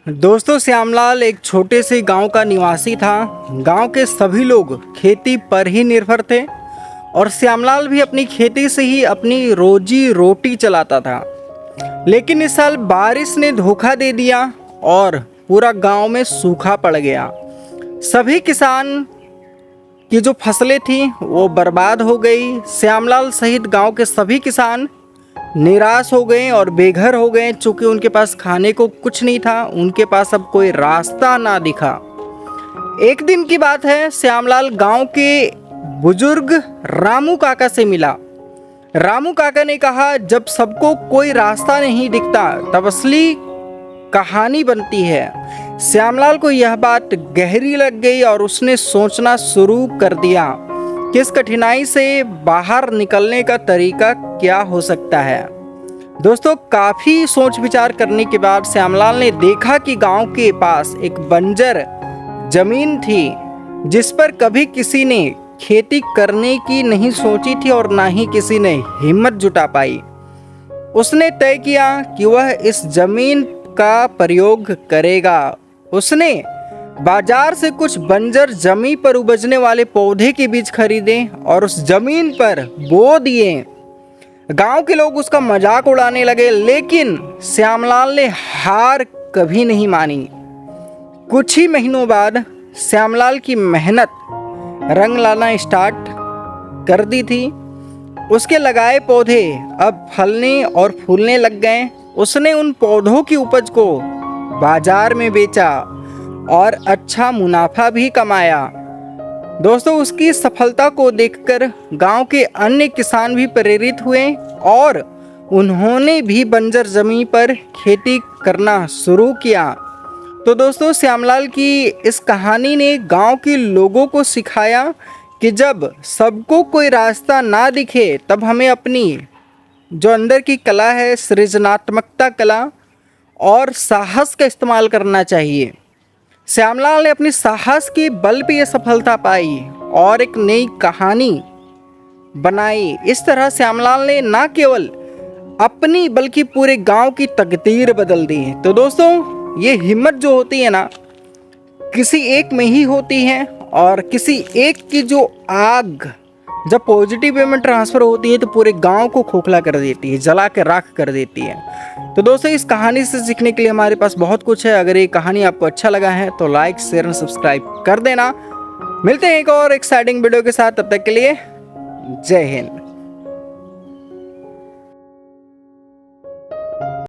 दोस्तों, श्यामलाल एक छोटे से गांव का निवासी था। गांव के सभी लोग खेती पर ही निर्भर थे और श्यामलाल भी अपनी खेती से ही अपनी रोजी रोटी चलाता था। लेकिन इस साल बारिश ने धोखा दे दिया और पूरा गांव में सूखा पड़ गया। सभी किसान की जो फसलें थी वो बर्बाद हो गई। श्यामलाल सहित गांव के सभी किसान निराश हो गए और बेघर हो गए। चूंकि उनके पास खाने को कुछ नहीं था, उनके पास अब कोई रास्ता ना दिखा। एक दिन की बात है, श्यामलाल गांव के बुजुर्ग रामू काका से मिला। रामू काका ने कहा, जब सबको कोई रास्ता नहीं दिखता तब असली कहानी बनती है। श्यामलाल को यह बात गहरी लग गई और उसने सोचना शुरू कर दिया कि इस कठिनाई से बाहर निकलने का तरीका क्या हो सकता है। दोस्तों, काफ़ी सोच विचार करने के बाद श्यामलाल ने देखा कि गांव के पास एक बंजर जमीन थी जिस पर कभी किसी ने खेती करने की नहीं सोची थी और ना ही किसी ने हिम्मत जुटा पाई। उसने तय किया कि वह इस जमीन का प्रयोग करेगा। उसने बाजार से कुछ बंजर जमीन पर उपजने वाले पौधे के बीज खरीदे और उस जमीन पर बो दिए। गांव के लोग उसका मजाक उड़ाने लगे, लेकिन श्यामलाल ने हार कभी नहीं मानी। कुछ ही महीनों बाद श्यामलाल की मेहनत रंग लाना स्टार्ट कर दी थी। उसके लगाए पौधे अब फलने और फूलने लग गए। उसने उन पौधों की उपज को बाजार में बेचा और अच्छा मुनाफा भी कमाया। दोस्तों, उसकी सफलता को देखकर गांव के अन्य किसान भी प्रेरित हुए और उन्होंने भी बंजर जमीन पर खेती करना शुरू किया। तो दोस्तों, श्यामलाल की इस कहानी ने गांव के लोगों को सिखाया कि जब सबको कोई रास्ता ना दिखे तब हमें अपनी जो अंदर की कला है, सृजनात्मकता कला और साहस का इस्तेमाल करना चाहिए। श्यामलाल ने अपनी साहस के बल पे ये सफलता पाई और एक नई कहानी बनाई। इस तरह श्यामलाल ने न केवल अपनी बल्कि पूरे गांव की तकदीर बदल दी। तो दोस्तों, ये हिम्मत जो होती है ना, किसी एक में ही होती है और किसी एक की जो आग जब पॉजिटिव वे में ट्रांसफ़र होती है तो पूरे गांव को खोखला कर देती है, जला के राख कर देती है। तो दोस्तों, इस कहानी से सीखने के लिए हमारे पास बहुत कुछ है। अगर ये कहानी आपको अच्छा लगा है तो लाइक, शेयर और सब्सक्राइब कर देना। मिलते हैं एक और एक्साइटिंग वीडियो के साथ, तब तक के लिए जय हिंद।